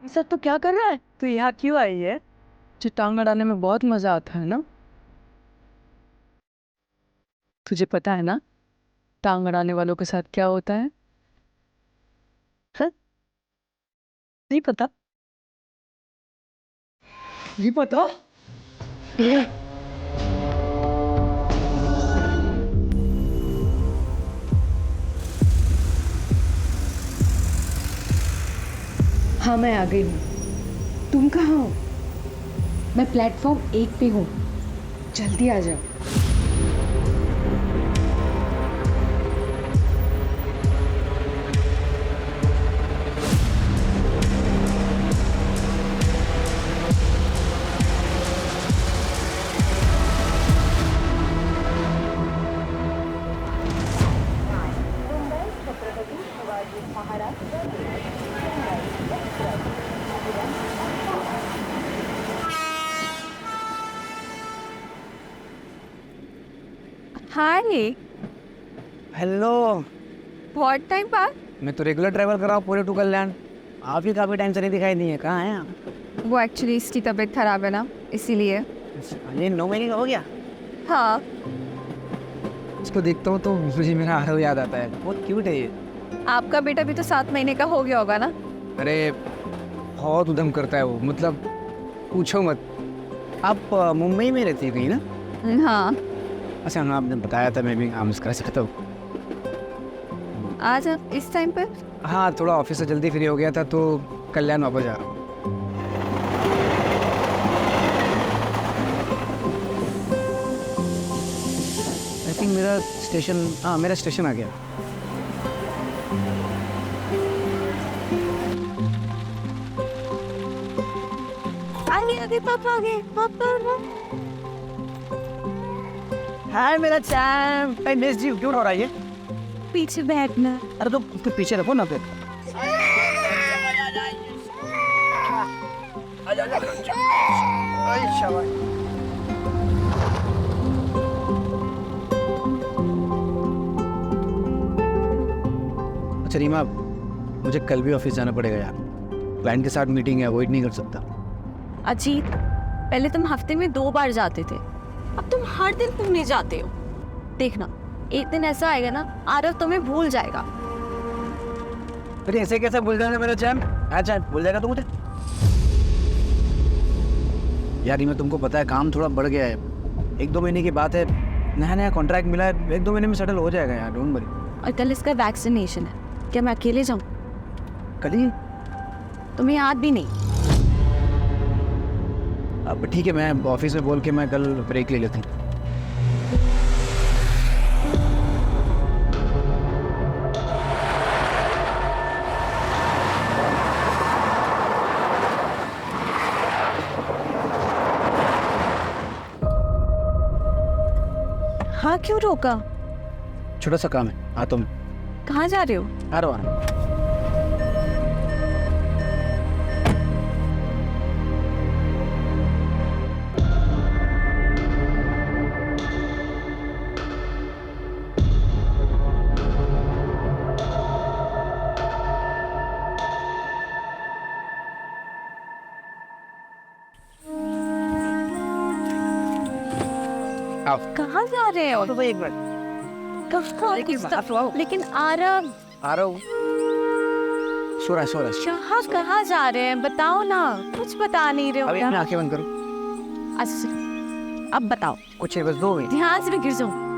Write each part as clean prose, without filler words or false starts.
Sir तो क्या कर रहा है? तो यहाँ क्यों आई है? तुझे टांग अड़ाने में बहुत मजा आता है ना? तुझे पता है ना टांग अड़ाने वालों के साथ क्या होता है? सर नहीं पता? नहीं पता? हाँ मैं आ गई हूँ। तुम कहाँ हो? मैं प्लेटफॉर्म 1 पे हूँ, जल्दी आ जाओ। हाय। हेलो। बहुत टाइम बाद। मैं तो रेगुलर ट्रैवल कर रहा हूँ पूरे टू कल्याण। आप ही काफ़ी टाइम से नहीं दिखाई दी है, कहाँ हैं आप? वो एक्चुअली इसकी तबीयत खराब है ना, इसीलिए। ये 9 महीने का हो गया। हाँ। इसको देखता हूँ तो मुझे मेरा आरव याद आता है, बहुत क्यूट है ये। आपका बेटा भी तो 7 महीने का हो गया होगा ना? अरे बहुत उधम करता है वो, मतलब पूछो मत। आप मुंबई में रहती है कहीं ना? हाँ। अच्छा हाँ, आपने बताया था, मैं भी काम कर सकता हूँ। आज आप इस टाइम पर? हाँ, थोड़ा ऑफिस से जल्दी फ्री हो गया था तो कल्याण वापस जा रहा हूँ। आई थिंक मेरा स्टेशन आ गया। आगे आगे पापा आगे पापा। हाय मेरा चैम्प, आई मिस यू। क्यों हो रहा है ये? पीछे बैठना। अरे तो पीछे रखो ना फिर। अच्छा रीमा, मुझे कल भी ऑफिस जाना पड़ेगा यार। क्लाइंट के साथ मीटिंग है, अवॉइड नहीं कर सकता। अजीत, पहले तुम हफ्ते में 2 बार जाते थे, अब तुम हर दिन घूमने जाते हो। देखना, एक दिन ऐसा आएगा ना, आरव तुम्हें भूल जाएगा। अरे ऐसे कैसे भूल जाना मेरा चैम्प? अच्छा भूल जाएगा तो मुझे यार। रीमा, तुमको पता है काम थोड़ा बढ़ गया है। 1-2 महीने की बात है, नया नया कॉन्ट्रैक्ट मिला है, 1-2 महीने में सेटल हो जाएगा यार, डोंट वरी। और कल इसका वैक्सीनेशन है, क्या मैं अकेले जाऊं? कल ही? तुम्हें याद भी नहीं? अब ठीक है, मैं ऑफिस में बोल के मैं कल ब्रेक ले लेती हूँ। हाँ, क्यों रोका? छोटा सा काम है, आता हूँ। कहाँ जा रहे हो? आ रहा हूँ। आओ। कहाँ जा रहे हो? तो भाई एक मिनट। लेकिन आरव। आ रहा हूँ। सो रहा है। कहाँ कहाँ जा रहे हैं, बताओ ना, कुछ बता नहीं रहे हो। अभी अपनी आंखें बंद करो। अच्छा, अब बताओ। कुछ है, बस 2 मिनट। ध्यान से, मैं गिर जाऊं।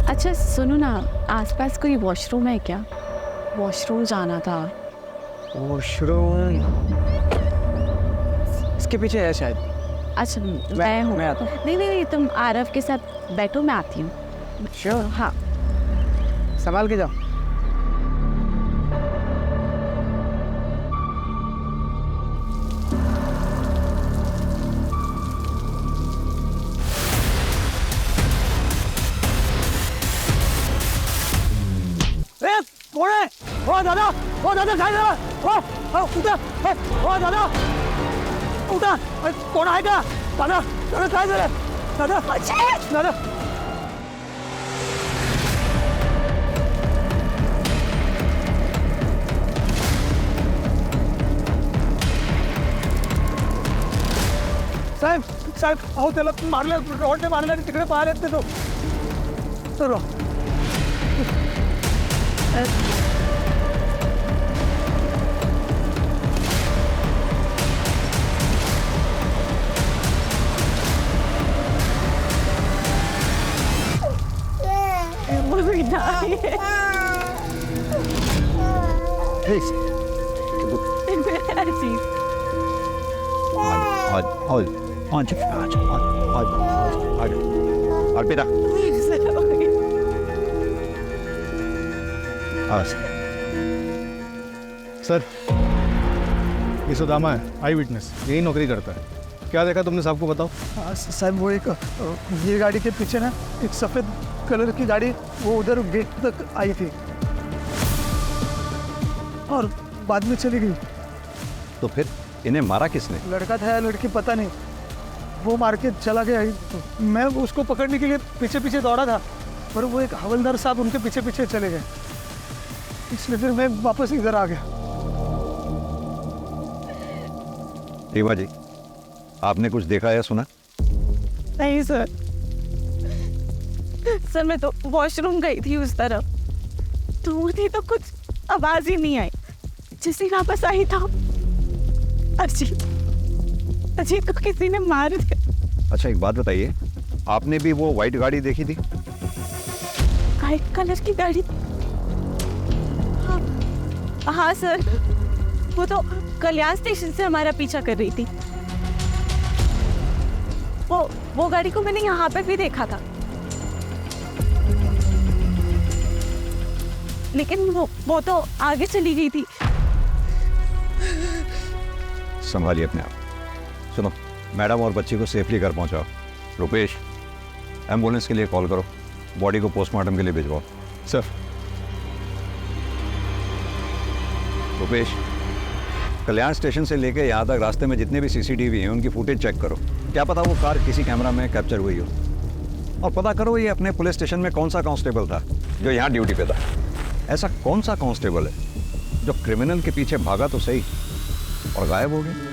अच्छा सुनो ना, आसपास कोई वॉशरूम है क्या? वॉशरूम जाना था। वॉशरूम? इसके पीछे है शायद। अच्छा मैं हूँ। मैं आता हूँ। नहीं नहीं नहीं, तुम आरव के साथ बैठो, मैं आती हूँ। श्योर, हाँ। संभाल के जाओ। कौन है? ओ दादा काय झालं? उठा! ओ दादा उठा! कोण आहे का? दादा काय झालं? दादा दादा साहेब साहेब अहो त्याला मारलं, रॉडने मारलं आणि तिकडे पाहायला येत नाही तो. तर अर्पिता सर, ये सुदामा है, आई विटनेस, यही नौकरी करता है। क्या देखा तुमने, साहब को बताओ। साहब वो एक ये गाड़ी के पीछे ना एक सफेद कलर की गाड़ी वो उधर गेट तक आई थी और बाद में चली गई। तो फिर इन्हें मारा किसने? लड़का था या लड़की पता नहीं, वो मार के चला गया। मैं उसको पकड़ने के लिए पीछे पीछे दौड़ा था पर वो एक हवलदार साहब उनके पीछे पीछे चले गए, इसलिए फिर मैं वापस इधर आ गया। रीवा जी, आपने कुछ देखा या सुना? नहीं सर, सर मैं तो वॉशरूम गई थी उस तरफ, दूर थी तो कुछ आवाज ही नहीं आई। जैसे वापस आई था अजीत को किसी ने मार दिया। अच्छा एक बात बताइए, आपने भी वो व्हाइट गाड़ी देखी थी? व्हाइट कलर की गाड़ी? हाँ सर, वो तो कल्याण स्टेशन से हमारा पीछा कर रही थी। वो गाड़ी को मैंने यहाँ पे भी देखा था, लेकिन वो तो आगे चली गई थी। संभालिए अपने आप। सुनो, मैडम और बच्ची को सेफली घर पहुंचाओ। रुपेश, एम्बुलेंस के लिए कॉल करो, बॉडी को पोस्टमार्टम के लिए भिजवाओ। सर। रुपेश, कल्याण स्टेशन से लेके यहाँ तक रास्ते में जितने भी सीसीटीवी हैं उनकी फुटेज चेक करो, क्या पता वो कार किसी कैमरा में कैप्चर हुई हो। और पता करो ये अपने पुलिस स्टेशन में कौन सा कांस्टेबल था जो यहाँ ड्यूटी पे था। ऐसा कौन सा कांस्टेबल है जो क्रिमिनल के पीछे भागा तो सही और गायब हो गया।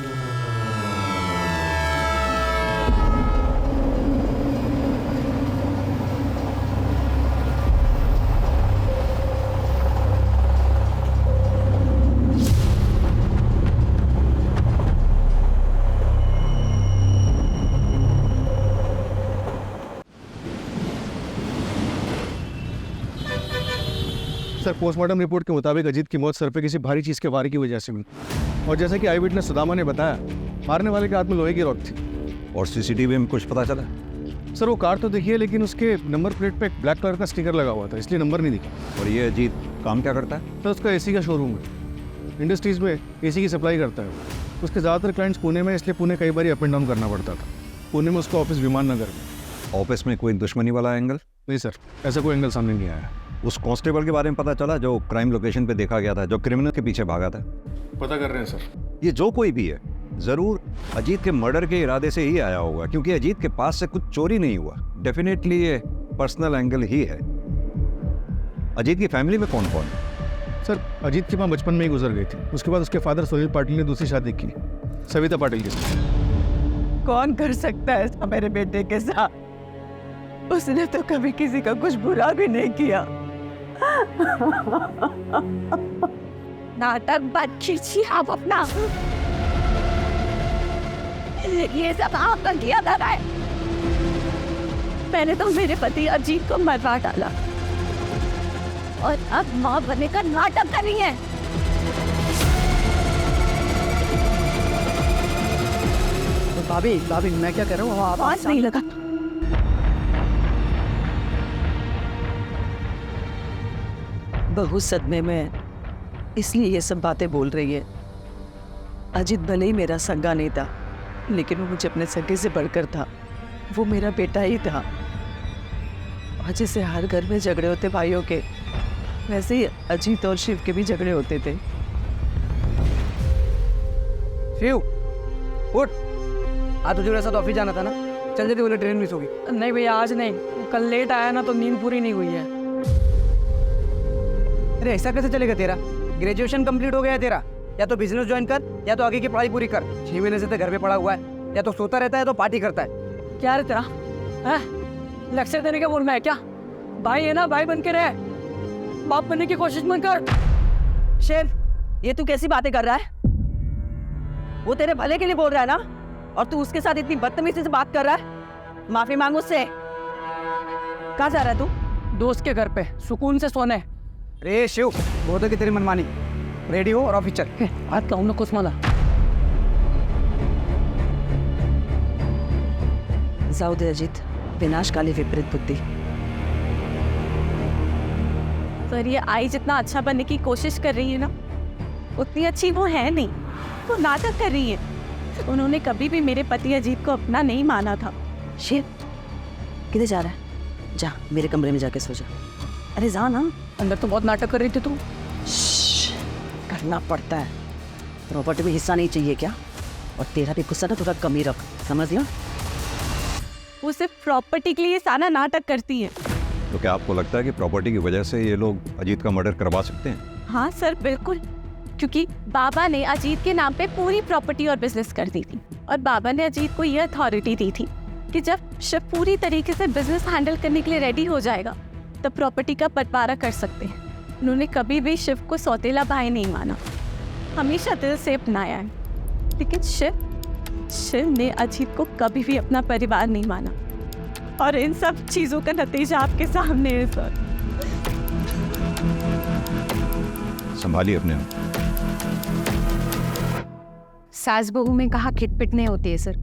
सर, पोस्टमार्टम रिपोर्ट के मुताबिक अजीत की मौत सर पे किसी भारी चीज़ के वार की वजह से हुई, और जैसे कि आई विटनेस सुदामा ने बताया, मारने वाले के हाथ में लोहे की रॉड थी। और सीसीटीवी में कुछ पता चला? सर, वो कार तो देखिए, लेकिन उसके नंबर प्लेट पे एक ब्लैक कलर का स्टिकर लगा हुआ था, इसलिए नंबर नहीं दिखा। और ये अजीत काम क्या करता है? सर, उसका एसी का शोरूम है, इंडस्ट्रीज़ में एसी की सप्लाई करता है वो। उसके ज़्यादातर क्लाइंट्स पुणे में, इसलिए पुणे कई बार अप एंड डाउन करना पड़ता था। पुणे में उसका ऑफिस विमान नगर में। ऑफिस में कोई दुश्मनी वाला एंगल? नहीं सर, ऐसा कोई एंगल सामने नहीं आया। उस कांस्टेबल के बारे में पता चला जो क्राइम लोकेशन पे देखा गया था, जो क्रिमिनल के पीछे भागा था? पता कर रहे हैं सर। ये जो कोई भी है जरूर अजीत के मर्डर के इरादे से ही आया होगा, क्योंकि अजीत के पास से कुछ चोरी नहीं हुआ। डेफिनेटली ये पर्सनल एंगल ही है। अजीत की फैमिली में कौन कौन है? सर, अजीत की माँ बचपन में ही गुजर गई थी। उसके बाद उसके फादर सुनील पाटिल ने दूसरी शादी की, सविता पाटिल के साथ। कौन कर सकता है ऐसा मेरे बेटे के साथ? उसने तो कभी किसी का कुछ बुरा भी नहीं किया। नाटक बंद कीजिए आप अपना। ये सब आपका किया जा रहा है। मैंने तो मेरे पति अजीत को मरवा डाला और अब माँ बनने का नाटक कर रही है। भाभी भाभी मैं क्या कह रहा हूँ आवाज नहीं लगा। बहू सदमे में है, इसलिए ये सब बातें बोल रही है। अजीत भले ही मेरा सगा नहीं था, लेकिन वो मुझे अपने सगे से बढ़कर था। वो मेरा बेटा ही था। और जैसे हर घर में झगड़े होते भाइयों के, वैसे ही अजीत और शिव के भी झगड़े होते थे। शिव उठ, आज तुझे मेरे साथ ऑफिस जाना था ना, चल जल्दी बोले ट्रेन मिस होगी। नहीं भैया आज नहीं, कल लेट आया ना तो नींद पूरी नहीं हुई है। अरे ऐसा कैसे चलेगा तेरा? ग्रेजुएशन कंप्लीट हो गया है तेरा, या तो बिजनेस ज्वाइन कर या तो आगे की पढ़ाई पूरी कर। 6 महीने से तो घर पे पड़ा हुआ है, या तो सोता रहता है तो पार्टी करता है। क्या रे तेरा है? लेक्चर देने का बोल में है क्या? भाई है ना, भाई बन के रहे, बाप बनने की कोशिश मत कर। शेर, ये तू कैसी बातें कर रहा है? वो तेरे भले के लिए बोल रहा है ना, और तू उसके साथ इतनी बदतमीजी से बात कर रहा है। माफी मांग उससे। कहाँ जा रहा है तू? दोस्त के घर पे सुकून से सोने। रे शिव, बहुत की तेरी मनमानी, रेडी हो और ऑफिस चल। हाथ लाऊं ना कुछ मला। जाऊ दे अजित, विनाशकाली विपरीत बुद्धि। पर ये आई जितना अच्छा बनने की कोशिश कर रही है ना, उतनी अच्छी वो है नहीं। वो नाटक कर रही है। उन्होंने कभी भी मेरे पति अजीत को अपना नहीं माना था। शेर, किधर जा रहा है? जा मेरे कमरे में जाके सो जा। अरे जा ना। अंदर तो बहुत नाटक कर रही थी तू। श्श्श, करना पड़ता है। प्रॉपर्टी में हिस्सा नहीं चाहिए क्या? और तेरा भी गुस्सा ना थोड़ा कम ही रख, समझ लिया? वो सिर्फ प्रॉपर्टी के लिए सारा नाटक करती है। तो क्या आपको लगता है कि प्रॉपर्टी की वजह से ये लोग अजीत का मर्डर करवा सकते हैं? हाँ सर, बिल्कुल। क्योंकि बाबा ने अजीत के नाम पे पूरी प्रॉपर्टी और बिजनेस कर दी थी, और बाबा ने अजीत को ये अथॉरिटी दी थी कि जब शिव पूरी तरीके से बिजनेस हैंडल करने के लिए रेडी हो जाएगा तब प्रॉपर्टी का बंटवारा कर सकते हैं। उन्होंने कभी भी शिव को सौतेला भाई नहीं माना, हमेशा दिल से अपनाया है। लेकिन शिव ने अजीत को कभी भी अपना परिवार नहीं माना, और इन सब चीज़ों का नतीजा आपके सामने है सर। संभालिए अपने आप। सास बहू में कहा खिटपिट नहीं होती है सर,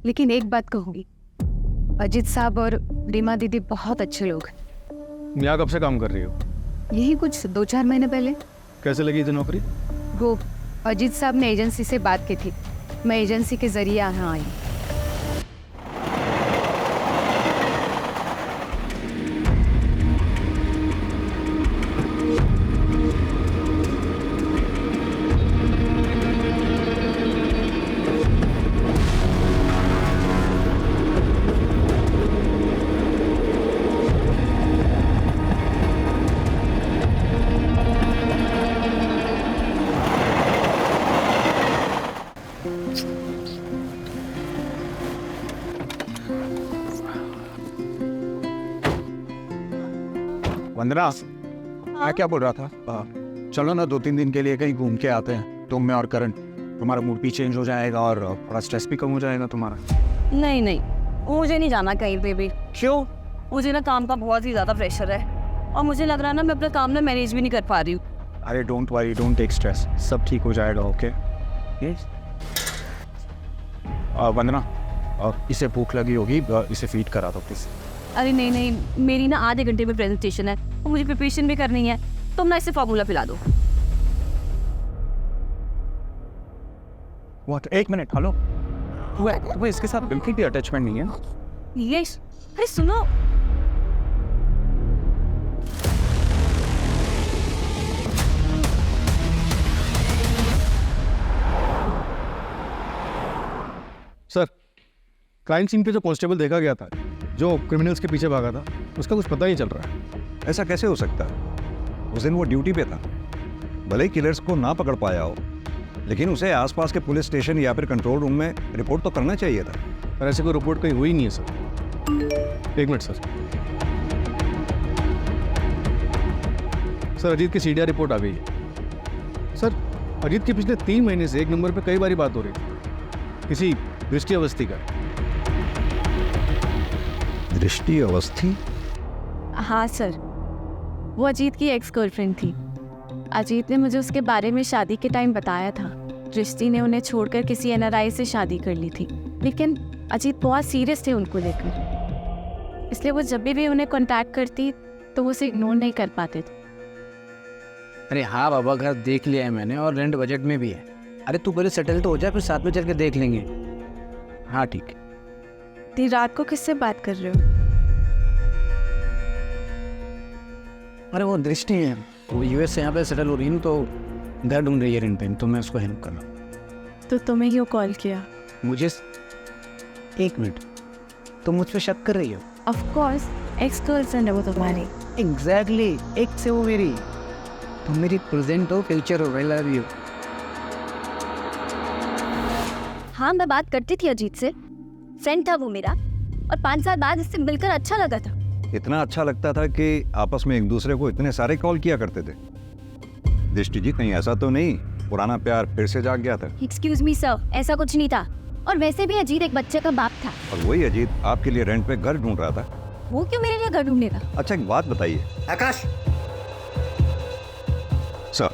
लेकिन एक बात कहूँगी, अजीत साहब और रीमा दीदी बहुत अच्छे लोग हैं। यहाँ कब से काम कर रही हो? यही कुछ 2-4 महीने पहले। कैसे लगी थी नौकरी? वो अजीत साहब ने एजेंसी से बात की थी, मैं एजेंसी के जरिए यहाँ आई। वंदना, मैं क्या बोल रहा था, चलो ना 2-3 दिन के लिए कहीं घूम के आते हैं, तुम मैं और करण। तुम्हारा मूड भी चेंज हो जाएगा और थोड़ा स्ट्रेस भी कम हो जाएगा तुम्हारा। नहीं नहीं, मुझे नहीं जाना कहीं पे भी। क्यों? मुझे ना काम का बहुत ही ज़्यादा प्रेशर है, और मुझे लग रहा है ना मैं अपना काम ना मैनेज भी नहीं कर पा रही हूँ। अरे don't worry, don't take stress, सब ठीक हो जाएगा। ओके वंदना, इसे भूख लगी होगी, इसे फीड करा दो प्लीज। अरे नहीं नहीं, मेरी ना आधे घंटे में प्रेजेंटेशन है और मुझे प्रिपरेशन भी करनी है। तुम ना इसे फार्मूला पिला दो। व्हाट? 1 minute, hello. तुम्हें इसके साथ बिल्कुल भी अटैचमेंट नहीं है? यस। अरे सुनो, सर, क्राइम सीन पे जो कांस्टेबल देखा गया था, जो क्रिमिनल्स के पीछे भागा था, उसका कुछ पता नहीं चल रहा है। ऐसा कैसे हो सकता है? उस दिन वो ड्यूटी पे था, भले ही किलर्स को ना पकड़ पाया हो, लेकिन उसे आसपास के पुलिस स्टेशन या फिर कंट्रोल रूम में रिपोर्ट तो करना चाहिए था। पर ऐसे कोई रिपोर्ट कहीं हुई नहीं है sir. 1 minute sir. Sir, Ajit की सीडीआर रिपोर्ट आ गई है। सर, अजीत के पिछले 3 महीने से एक नंबर पे कई बारी बात हो रही थी, किसी दृष्टि अवस्थी का। दृष्टि अवस्थी? हाँ सर, वो अजीत की एक्स गर्लफ्रेंड थी। अजीत ने मुझे उसके बारे में शादी के टाइम बताया था। दृष्टि ने उन्हें छोड़कर किसी NRI से शादी कर ली थी, लेकिन अजीत बहुत सीरियस थे उनको लेकर, इसलिए वो जब भी उन्हें कांटेक्ट करती तो वो उसे इग्नोर नहीं कर पाते थे। अरे हाँ बाबा, घर देख लिया है मैंने और रेंट बजट में भी है। अरे तू पहले सेटल तो हो जाए, फिर साथ में चल के देख लेंगे। हाँ ठीक है। इतनी रात को किससे बात कर रहे हो? अरे वो दृष्टि है, वो US से यहाँ पे सेटल हो रही है, तो घर ढूंढ रही है रेंट पे, तो मैं उसको हेल्प कर रहा हूँ। तो तुम्हें क्यों कॉल किया? मुझे 1 मिनट, तुम मुझ पर शक कर रही हो? ऑफ कोर्स, एक्स गर्लफ्रेंड है वो तुम्हारी। एग्जैक्टली, एक से वो मेरी, तुम मेरी प्रेजेंट हो, फ्यूचर हो। I love you. हाँ, मैं बात करती थी अजीत से, फ्रेंड था वो मेरा, और 5 साल बाद इससे मिलकर अच्छा लगा था। इतना अच्छा लगता था कि आपस में एक दूसरे को इतने सारे कॉल किया करते थे। दृष्टि जी, कहीं ऐसा तो नहीं पुराना प्यार फिर से जाग गया था? एक्सक्यूज मी सर, ऐसा कुछ नहीं था, और वैसे भी अजीत एक बच्चे का बाप था। और वही अजीत आपके लिए रेंट पे घर ढूंढ रहा था। वो क्यों मेरे लिए घर ढूंढेगा? अच्छा एक बात बताइए आकाश, सर,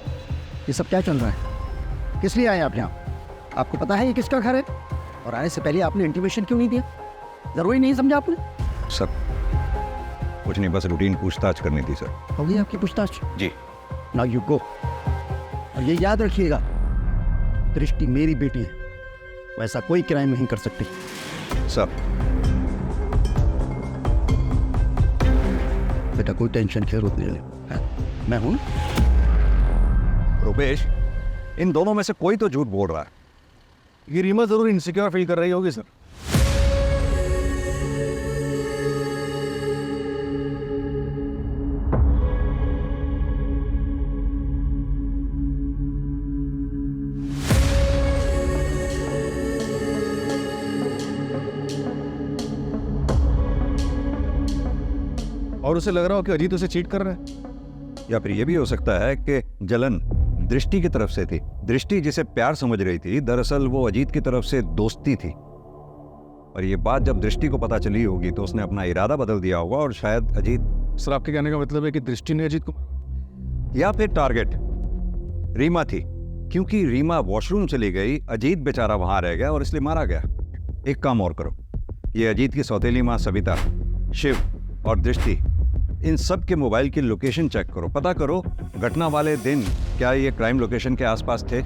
ये सब क्या चल रहा है? किस लिए आए आप यहाँ? आपको पता है ये किसका घर है? और आने से पहले आपने इंटीमेशन क्यों नहीं दिया? जरूरी नहीं समझा आपने? सर कुछ नहीं, बस रूटीन पूछताछ करनी थी सर। हो गई आपकी पूछताछ? जी। Now you go. और ये याद रखिएगा, दृष्टि मेरी बेटी है, वैसा कोई क्राइम नहीं कर सकती। सर। बेटा कोई टेंशन खेर होती है, मैं हूं। रुपेश, इन दोनों में से कोई तो झूठ बोल रहा है। ये रीमा जरूर इनसिक्योर फील कर रही होगी सर। और उसे लग रहा हो कि अजीत उसे चीट कर रहा है। या फिर यह भी हो सकता है कि जलन दृष्टि की तरफ से थी। दृष्टि जिसे प्यार समझ रही थी, दरअसल वो अजीत की तरफ से दोस्ती थी। और ये बात जब दृष्टि को पता चली होगी तो उसने अपना इरादा बदल दिया होगा और शायद अजीत। सर आपके कहने का मतलब है कि दृष्टि ने अजीत को, या फिर टारगेट रीमा थी, क्योंकि रीमा वॉशरूम चली गई, अजीत बेचारा वहां रह गया और इसलिए मारा गया। एक काम और करो, ये अजीत की सौतेली माँ सविता, शिव और दृष्टि, इन सब के मोबाइल की लोकेशन चेक करो, पता करो घटना वाले दिन क्या ये क्राइम लोकेशन के आसपास थे।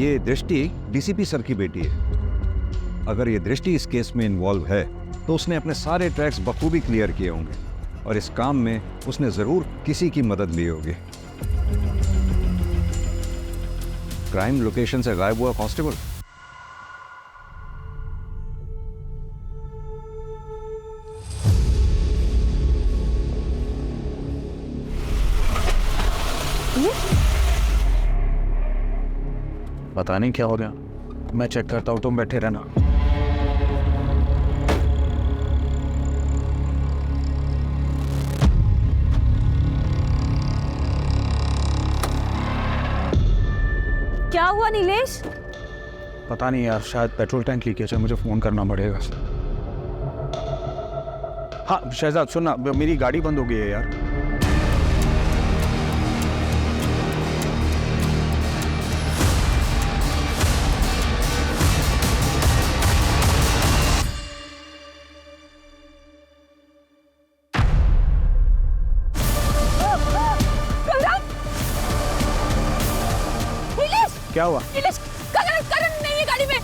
ये दृष्टि DCP सर की बेटी है। अगर ये दृष्टि इस केस में इन्वॉल्व है तो उसने अपने सारे ट्रैक्स बखूबी क्लियर किए होंगे और इस काम में उसने जरूर किसी की मदद ली होगी। क्राइम लोकेशन से गायब हुआ कांस्टेबल। पता नहीं क्या हो गया, मैं चेक करता हूँ, तुम बैठे रहना। क्या हुआ नीलेश? पता नहीं यार, शायद पेट्रोल टैंक लीकेज है, मुझे फोन करना पड़ेगा। हाँ शहजाद सुनना, मेरी गाड़ी बंद हो गई है यार। क्या हुआ? करण नहीं है गाड़ी में।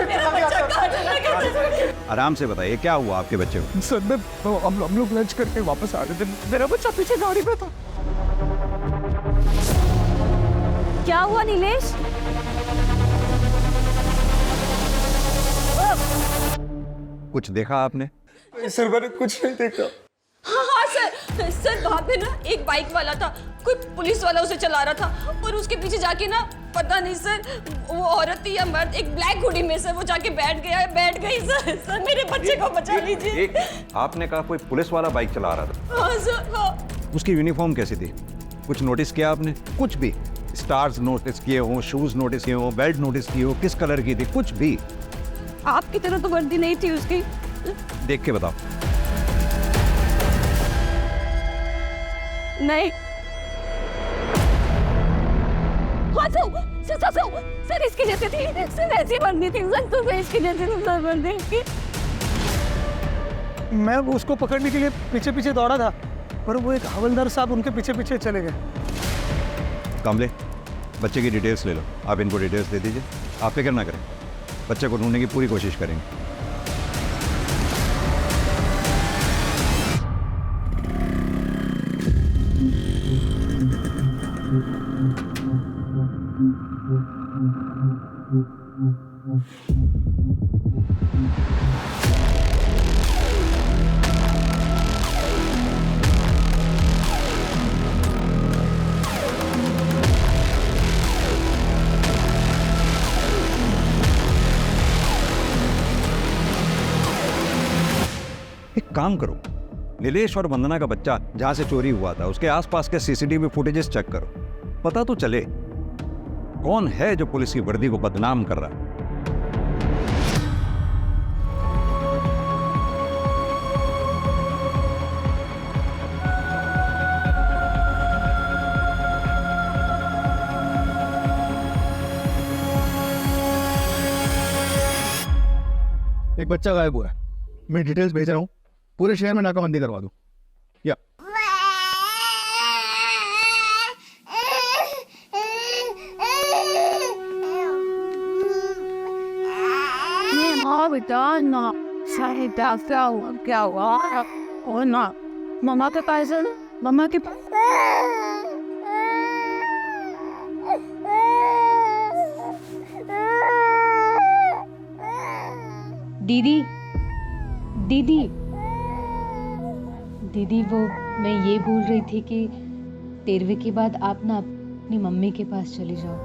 मेरा बच्चा आराम से बताइए क्या हुआ आपके बच्चे को? सर मैं हम लोग लंच करके वापस आ रहे थे, मेरा बच्चा पीछे गाड़ी में था। क्या हुआ नीलेश? कुछ देखा आपने? सर मैंने कुछ नहीं देखा। हाँ सर वहाँ पे ना एक बाइक वाला था, कोई पुलिस वाला उसे चला रहा था और उसके पीछे जाके ना पता नहीं सर वो औरत थी या मर्द, एक ब्लैक हुडी में सर वो जाके बैठ गई सर मेरे बच्चे को बचा लीजिए। आपने कहा कोई पुलिस वाला बाइक चला रहा था? हाँ सर हाँ। उसकी यूनिफॉर्म कैसी थी? कुछ नोटिस किया आपने? कुछ भी स्टार्स नोटिस किए हो, शूज नोटिस किए हो, बेल्ट नोटिस की हो, किस कलर की थी, कुछ भी? आपकी तरह तो वर्दी नहीं थी उसकी। देख के बताओ। नहीं। हाँ सर इसकी जैसे थी, सर ऐसी बननी थी सर, तो इसकी जैसे थी सर बनने की। मैं उसको पकड़ने के लिए पीछे पीछे दौड़ा था, पर वो एक हवलदार साहब उनके पीछे पीछे चले गए। कामले, बच्चे की डिटेल्स ले लो। आप इनको डिटेल्स दे दीजिए। आप फिक्र ना करें, बच्चे को ढूंढने की पूरी कोशिश करेंगे। एक काम करो, नीलेश और वंदना का बच्चा जहां से चोरी हुआ था उसके आसपास के सीसीटीवी फुटेजेस चेक करो। पता तो चले कौन है जो पुलिस की वर्दी को बदनाम कर रहा है। एक बच्चा गायब हुआ है, मैं डिटेल्स भेज रहा हूँ, पूरे शहर में नाकाबंदी करवा दूँ। या हाँ बेटा ना, सारे क्या हुआ, क्या हुआ? और ना मम्मा के पास है ना, मम्मा के पास। दीदी दीदी दीदी, वो मैं ये बोल रही थी कि 13वीं के बाद आप ना अपनी मम्मी के पास चले जाओ।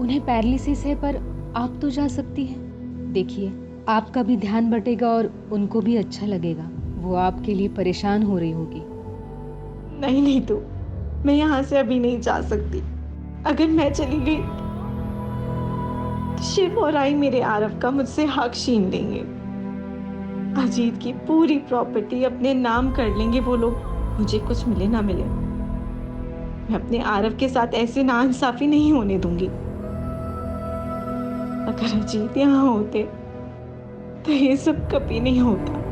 उन्हें पैरालिसिस है पर आप तो जा सकती हैं। देखिए, आपका भी ध्यान बटेगा और उनको भी अच्छा लगेगा। वो आपके लिए परेशान हो रही होगी। नहीं नहीं, तो मैं यहाँ से अभी नहीं जा सकती। अगर मैं चली गई तो शिव और आई मेरे आरव का मुझसे हक छीन लेंगे। अजीत की पूरी प्रॉपर्टी अपने नाम कर लेंगे वो लोग, मुझे कुछ मिले ना मिले। मैं अपने आरव के साथ ऐसी नाइंसाफी नहीं होने दूंगी। अगर अजीत यहाँ होते तो ये सब कभी नहीं होता।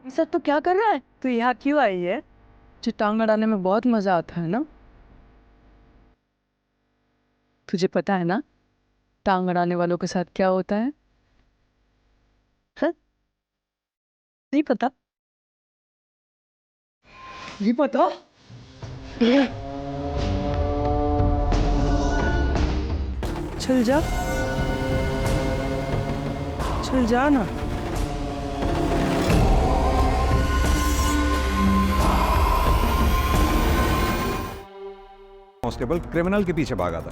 सर तो क्या कर रहा है? तो यहाँ क्यों आई है? तुझे टांग अड़ाने में बहुत मजा आता है ना? तुझे पता है ना टांग अड़ाने वालों के साथ क्या होता है? हाँ? नहीं पता? नहीं पता? चल जा, चल जा ना। कांस्टेबल क्रिमिनल के पीछे भागा था।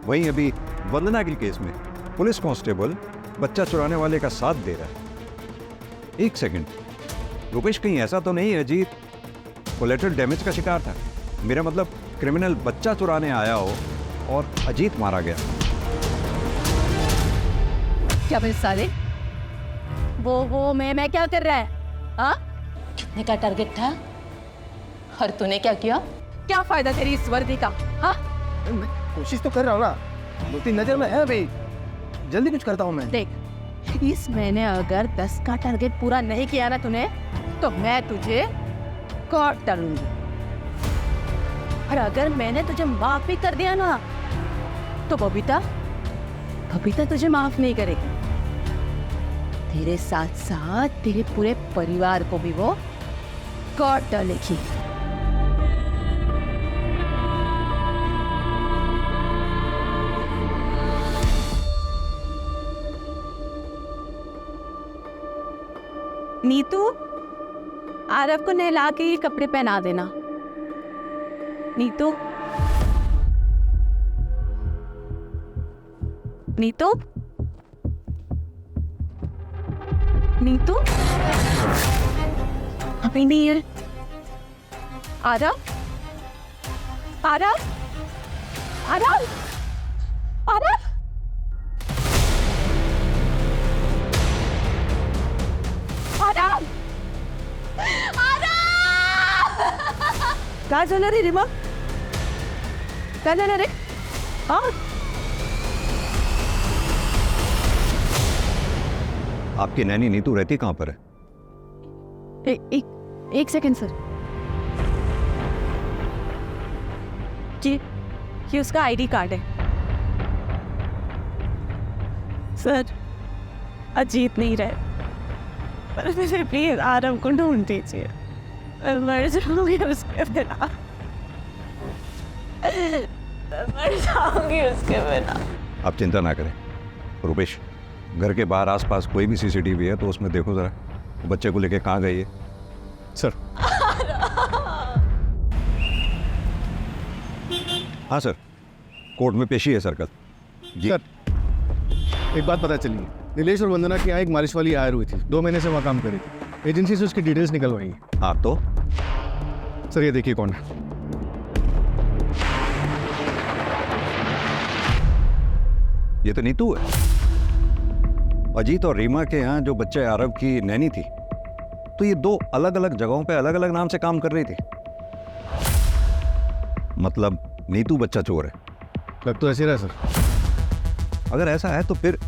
वहीं अभी वंदना के केस में पुलिस कांस्टेबल बच्चा चुराने वाले का साथ दे रहा है। एक सेकंड, रुपेश, कहीं ऐसा तो नहीं है अजीत कोलेटरल डैमेज का शिकार था? मेरा मतलब क्रिमिनल बच्चा चुराने आया हो और अजीत मारा गया। क्या बे साले, वो मैं क्या कर रहा है? हाँ, कितने का टारगेट था और तूने क्या किया? क्या फायदा तेरी इस वर्दी का? हाँ, कोशिश तो कर रहा हूँ ना, 2-3 नजर में है भाई, जल्दी कुछ करता हूँ मैं। देख, इस महीने अगर 10 का टारगेट पूरा नहीं किया ना तूने, तो मैं तुझे काट डालूंगी। और अगर मैंने तुझे माफ भी कर दिया ना, तो बबीता तुझे माफ नहीं करेगी। तेरे साथ साथ तेरे पूरे परिवार को भी वो काट डालेगी। नीतू, आरव को नहला के ये कपड़े पहना देना। नीतू, नीतू, नीतू, अभी नहीं है। आरव, आरव, आरव, आरव, आरव, काय झालं रे रिमा? काय झालं रे? हा? आपकी नैनी नीतू रहती कहाँ पर है? एक सेकंड सर। ये उसका आईडी कार्ड है। सर, अजीत नहीं रहे, पर मुझे प्लीज आरव को ढूंढ दीजिए। मैं मर जाऊंगी उसके बिना, मर जाऊंगी उसके बिना। आप चिंता ना करें रुपेश, घर के बाहर आसपास कोई भी सीसीटीवी है तो उसमें देखो जरा, वो बच्चे को लेके कहाँ गई है। सर। हाँ सर, कोर्ट में पेशी है सर कल। जी सर, एक बात पता चली, नीलेश और वंदना की यहाँ एक मालिश वाली हायर हुई थी, 2 महीने से वहाँ काम करी थी। एजेंसी से उसकी डिटेल्स निकलवाई हैं। हाँ तो सर ये देखिए कौन है। ये तो नीतू है। अजीत और रीमा के यहाँ जो बच्चे आरव की नैनी थी, तो ये 2 अलग अलग जगहों पे अलग अलग नाम से काम कर रही थी। मतलब नीतू बच्चा चोर है। लग तो ऐसे रहा सर। अगर ऐसा है तो फिर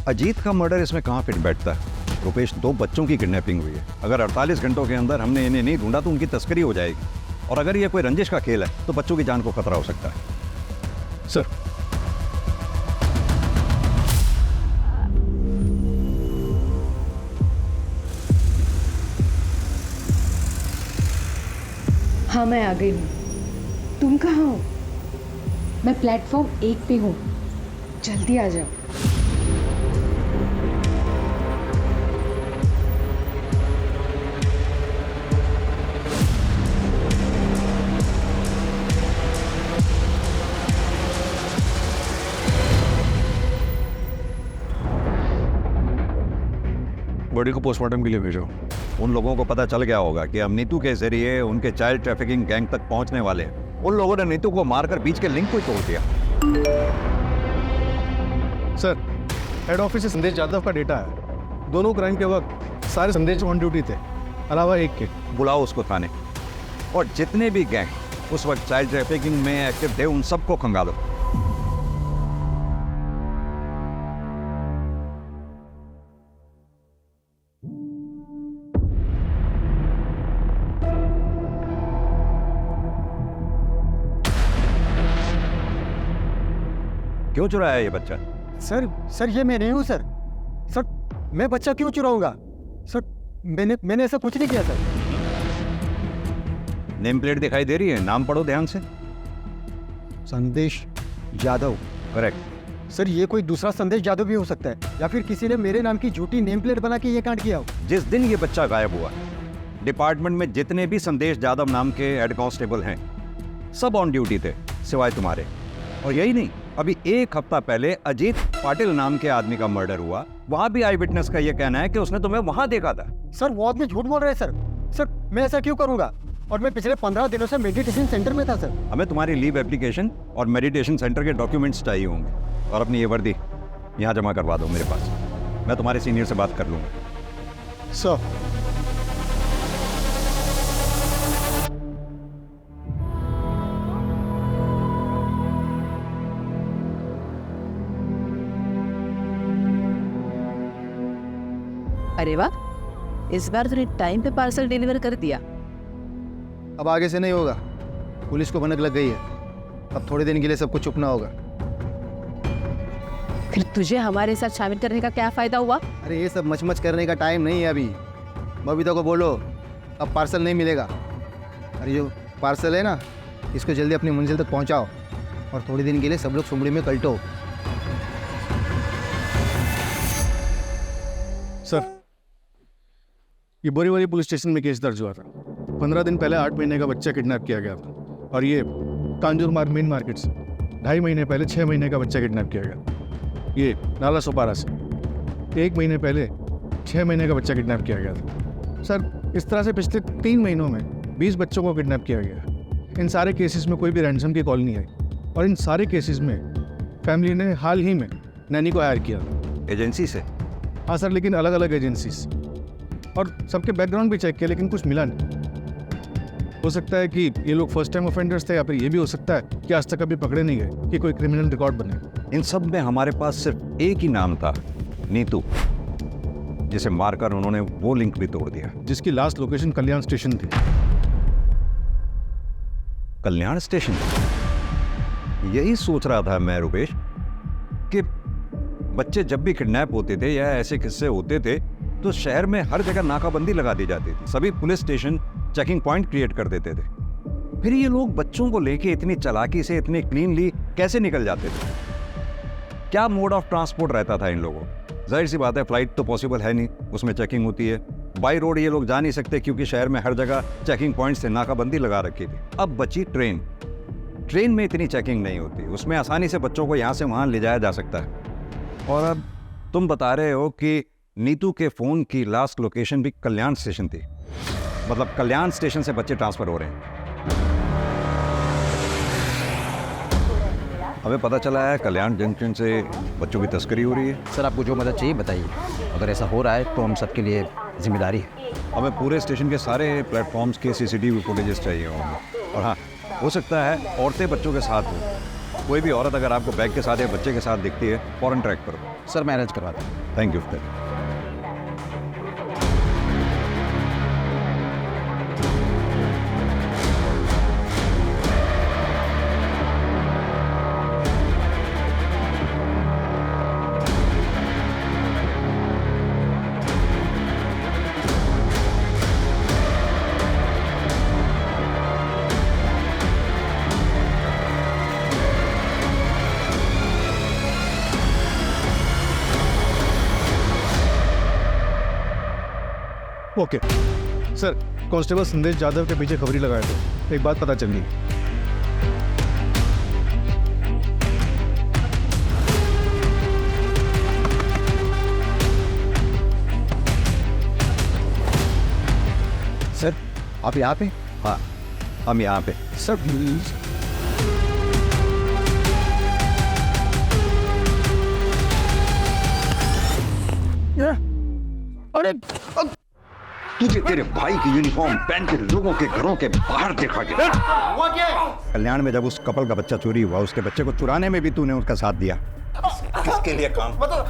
अजीत का मर्डर इसमें कहाँ फिट बैठता है? रुपेश, 2 बच्चों की किडनैपिंग हुई है। अगर 48 घंटों के अंदर हमने इन्हें नहीं ढूंढा तो उनकी तस्करी हो जाएगी, और अगर ये कोई रंजिश का खेल है तो बच्चों की जान को खतरा हो सकता है। सर, हाँ मैं आ गई हूँ। तुम कहाँ हो? मैं प्लेटफॉर्म 1 पे हूँ, जल्दी आ जाओ। बॉडी को पोस्टमार्टम के लिए भेजो। उन लोगों को पता चल गया होगा कि हम नीतू के जरिए उनके चाइल्ड ट्रैफिकिंग गैंग तक पहुंचने वाले हैं। उन लोगों ने नीतू को मारकर बीच के लिंक को ही तोड़ दिया। सर, हेड ऑफिस से संदेश यादव का डेटा है। दोनों क्राइम के वक्त सारे संदेश ऑन ड्यूटी थे, अलावा एक के। बुलाओ उसको थाने, और जितने भी गैंग उस वक्त चाइल्ड ट्रैफिकिंग में एक्टिव थे उन सबको खंगालो। क्यों चुराया ये बच्चा? सर ये मैं नहीं हूँ सर। सर मैं बच्चा क्यों चुराऊंगा? सर मैंने ऐसा कुछ नहीं किया सर। नेम प्लेट दिखाई दे रही है, नाम पढ़ो ध्यान से। संदेश यादव। करेक्ट। सर ये कोई दूसरा संदेश यादव भी हो सकता है, या फिर किसी ने मेरे नाम की झूठी नेम प्लेट बना के ये कांड किया हो। जिस दिन ये बच्चा गायब हुआ, डिपार्टमेंट में जितने भी संदेश यादव नाम के हेड कांस्टेबल हैं सब ऑन ड्यूटी थे, सिवाय तुम्हारे। और यही नहीं, अभी 1 हफ्ता पहले अजीत पाटिल नाम के आदमी का मर्डर हुआ, वहां भी आई विटनेस का यह कहना है कि उसने तुम्हें वहां देखा था। सर वो आदमी झूठ बोल रहे हैं सर। सर मैं ऐसा क्यों करूंगा? और मैं पिछले 15 दिनों से मेडिटेशन सेंटर में था सर। हमें तुम्हारी लीव एप्लीकेशन और मेडिटेशन सेंटर के डॉक्यूमेंट्स चाहिए होंगे, और अपनी ये वर्दी यहाँ जमा करवा दो मेरे पास। मैं तुम्हारे सीनियर से बात कर लूँगा। सर अरे वाह, इस बार तूने टाइम पे पार्सल डिलीवर कर दिया। अब आगे से नहीं होगा, पुलिस को भनक लग गई है। अब थोड़े दिन के लिए सबको चुपना होगा। फिर तुझे हमारे साथ शामिल करने का क्या फायदा हुआ? अरे ये सब मचमच करने का टाइम नहीं है अभी। बबीता को बोलो अब पार्सल नहीं मिलेगा। अरे जो पार्सल है ना, इसको जल्दी अपनी मंजिल तक पहुंचाओ, और थोड़े दिन के लिए सब लोग सुमड़ी में कल्टो। सर ये बोरीवली पुलिस स्टेशन में केस दर्ज हुआ था। 15 दिन पहले 8 महीने का बच्चा किडनैप किया गया था। और ये कांजूर मार्ग मेन मार्केट से 2.5 महीने पहले 6 महीने का बच्चा किडनैप किया गया। ये नाला सोपारा से 1 महीने पहले 6 महीने का बच्चा किडनैप किया गया था। सर, इस तरह से पिछले 3 महीनों में 20 बच्चों को किडनैप किया गया। इन सारे केसेस में कोई भी रैंसम की कॉल नहीं आई और इन सारे केसेस में फैमिली ने हाल ही में नैनी को हायर किया। एजेंसी से? हाँ सर, लेकिन अलग अलग एजेंसी से, और सबके बैकग्राउंड भी चेक किया लेकिन कुछ मिला नहीं। हो सकता है कि ये लोग फर्स्ट टाइम ऑफेंडर्स थे, या फिर ये भी हो सकता है कि आज तक कभी पकड़े नहीं गए कि कोई क्रिमिनल रिकॉर्ड बने। इन सब में हमारे पास सिर्फ एक ही नाम था, नीतू, जिसे मारकर उन्होंने वो लिंक भी तोड़ दिया, जिसकी लास्ट लोकेशन कल्याण स्टेशन थी। कल्याण स्टेशन? यही सोच रहा था मैं रुपेश कि बच्चे जब भी किडनैप होते थे या ऐसे किस्से होते थे तो शहर में हर जगह नाकाबंदी लगा दी जाती थी, सभी police station checking point create कर देते थे। फिर ये लोग बच्चों को लेके इतनी चालाकी से इतने क्लीनली कैसे निकल जाते थे? क्या मोड ऑफ ट्रांसपोर्ट रहता था इन लोगों? जाहिर सी बात है, फ्लाइट तो पॉसिबल है नहीं, उसमें चेकिंग होती है। बाई रोड ये लोग जा नहीं सकते क्योंकि शहर में हर जगह चेकिंग पॉइंट से नाकाबंदी लगा रखी थी। अब बची ट्रेन। ट्रेन में इतनी चेकिंग नहीं होती, उसमें आसानी से बच्चों को यहाँ से वहाँ ले जाया जा सकता है। और अब तुम बता रहे हो कि नीतू के फ़ोन की लास्ट लोकेशन भी कल्याण स्टेशन थी, मतलब कल्याण स्टेशन से बच्चे ट्रांसफ़र हो रहे हैं। हमें पता चला है कल्याण जंक्शन से बच्चों की तस्करी हो रही है। सर, आपको जो मदद चाहिए बताइए। अगर ऐसा हो रहा है तो हम सबके लिए जिम्मेदारी है। हमें पूरे स्टेशन के सारे प्लेटफॉर्म्स के CCTV फुटेजेस चाहिए होंगे। और हाँ, हो सकता है औरतें बच्चों के साथ हो। कोई भी औरत अगर आपको बैग के साथ या बच्चे के साथ दिखती है, फ़ौरन ट्रैक करो। सर, मैं अरेंज करवाता हूँ। थैंक यू फिर। ओके सर, कांस्टेबल संदेश जाधव के पीछे खबरी लगाए थे। एक बात पता चल गई। सर, आप यहाँ पे? हाँ, हम यहाँ पे। Sir please. अरे तुझे तेरे भाई की यूनिफॉर्म पहन के लोगों के घरों के बाहर देखा गया। कल्याण में जब उस कपल का बच्चा चोरी हुआ, उसके बच्चे को चुराने में भी तूने उनका साथ दिया। किसके लिए काम? बताओ।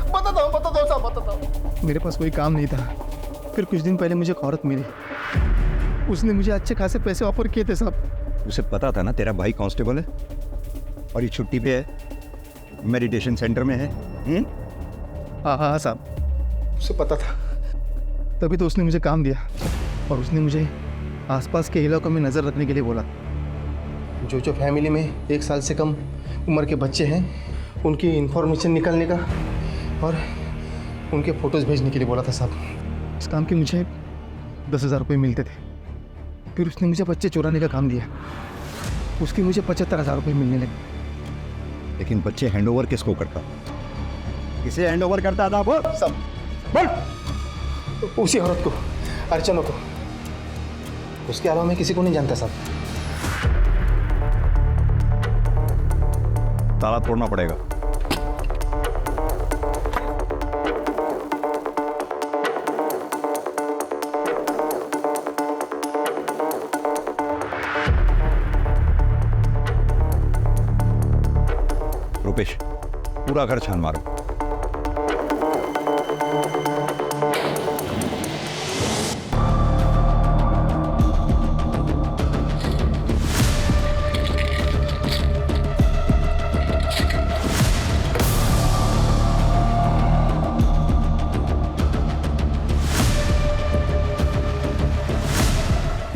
मेरे पास कोई काम नहीं था। फिर कुछ दिन पहले मुझे एक औरत मिली, उसने मुझे अच्छे खासे पैसे ऑफर किए थे साहब। उसे पता था ना तेरा भाई कांस्टेबल है और ये छुट्टी पे है, मेडिटेशन सेंटर में है। हाँ साहब, उसे पता था, तभी तो उसने मुझे काम दिया। और उसने मुझे आसपास के इलाकों में नज़र रखने के लिए बोला। जो फैमिली में 1 साल से कम उम्र के बच्चे हैं, उनकी इंफॉर्मेशन निकालने का और उनके फ़ोटोज़ भेजने के लिए बोला था साहब। इस काम के मुझे 10,000 रुपये मिलते थे। फिर उसने मुझे बच्चे चुराने का काम दिया, उसके मुझे 75,000 रुपये मिलने लगे। लेकिन बच्चे हैंडओवर किसको करता? किसे हैंडओवर करता था वो? सब बोल। उसी औरत को, अर्चना को। उसके अलावा मैं किसी को नहीं जानता साहब। ताला तोड़ना पड़ेगा। रुपेश, पूरा घर छान मारो।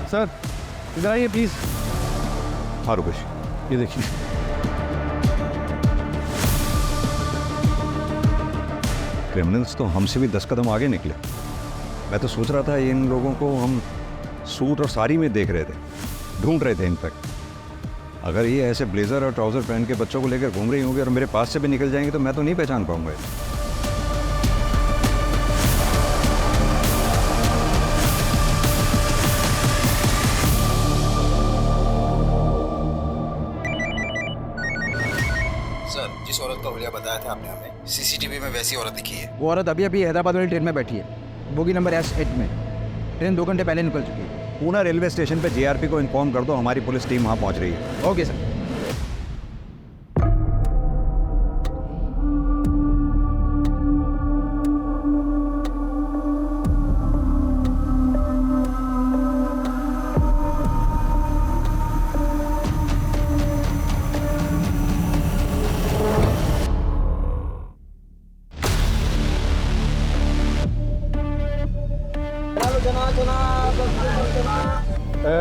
सर, इधर आइए प्लीज। हाँ रुपेश, ये देखिए। क्रिमिनल्स तो हमसे भी 10 कदम आगे निकले। मैं तो सोच रहा था इन लोगों को हम सूट और साड़ी में देख रहे थे, ढूंढ रहे थे इनफैक्ट। अगर ये ऐसे ब्लेजर और ट्राउज़र पहन के बच्चों को लेकर घूम रही होंगी और मेरे पास से भी निकल जाएंगे तो मैं तो नहीं पहचान पाऊंगा। सर, जिस औरत का हुलिया बताया था आपने हमें, सीसीटीवी में वैसी औरत दिखी है। वो औरत अभी अभी हैदराबाद वाली ट्रेन में बैठी है, बोगी नंबर S8 में। ट्रेन 2 घंटे पहले निकल चुकी है। पूना रेलवे स्टेशन पे जीआरपी को इन्फॉर्म कर दो, हमारी पुलिस टीम वहाँ पहुँच रही है। Okay sir.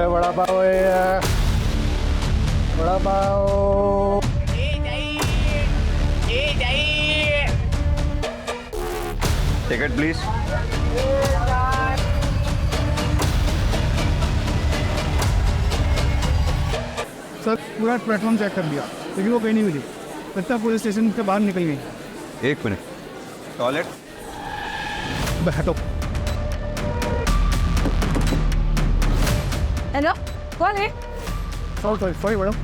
वड़ा पाव है, vada pav. Ticket please. Sir, पूरा प्लेटफॉर्म चेक कर लिया लेकिन वो कहीं नहीं मिली। लगता है पुलिस स्टेशन से बाहर निकल गई। 1 मिनट, टॉयलेट। बैठो। हेलो, कौन है? Sorry madam.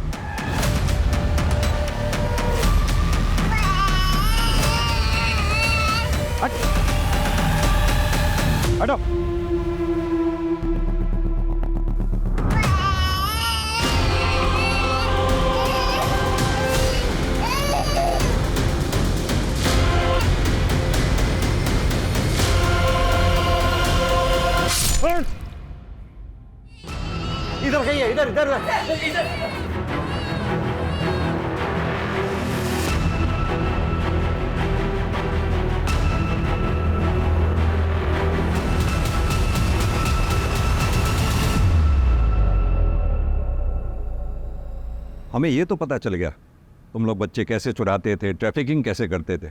हटो। इधर कहीं है, इधर इधर इधर। हमें ये तो पता चल गया तुम लोग बच्चे कैसे चुराते थे, ट्रैफिकिंग कैसे करते थे।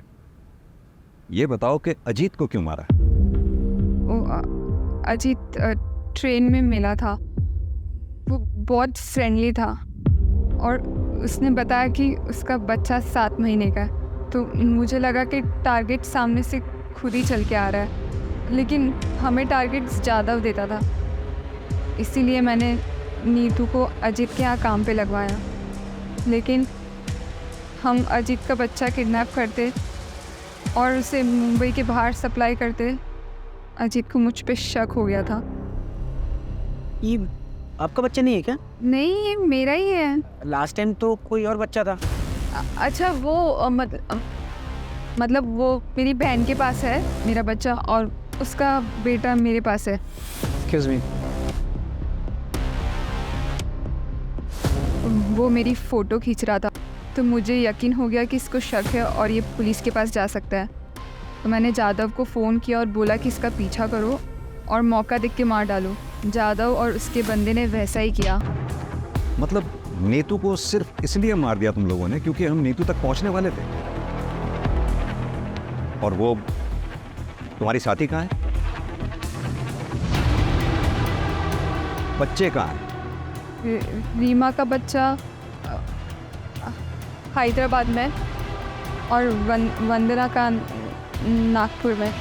ये बताओ कि अजीत को क्यों मारा? अजीत ट्रेन में मिला था, वो बहुत फ्रेंडली था और उसने बताया कि उसका बच्चा 7 महीने का है। तो मुझे लगा कि टारगेट सामने से खुद ही चल के आ रहा है, लेकिन हमें टारगेट्स ज़्यादा देता था। इसीलिए मैंने नीतू को अजीत के यहाँ काम पे लगवाया। लेकिन हम अजीत का बच्चा किडनैप करते और उसे मुंबई के बाहर सप्लाई करते। अजीत को मुझ पे शक हो गया था। ये आपका बच्चा नहीं है क्या? नहीं, ये मेरा ही है। लास्ट टाइम तो कोई और बच्चा था। अच्छा, वो मतलब वो मेरी बहन के पास है मेरा बच्चा और उसका बेटा मेरे पास है। Excuse me. वो मेरी फ़ोटो खींच रहा था तो मुझे यकीन हो गया कि इसको शक है और ये पुलिस के पास जा सकता है। तो मैंने जादव को फ़ोन किया और बोला कि इसका पीछा करो और मौका देख के मार डालो। जादव और उसके बंदे ने वैसा ही किया। मतलब नीतू को सिर्फ इसलिए मार दिया तुम लोगों ने क्योंकि हम नीतू तक पहुंचने वाले थे? और वो तुम्हारी साथी कहाँ है? बच्चे कहाँ हैं? रीमा का बच्चा हैदराबाद में और वंदना का नागपुर में।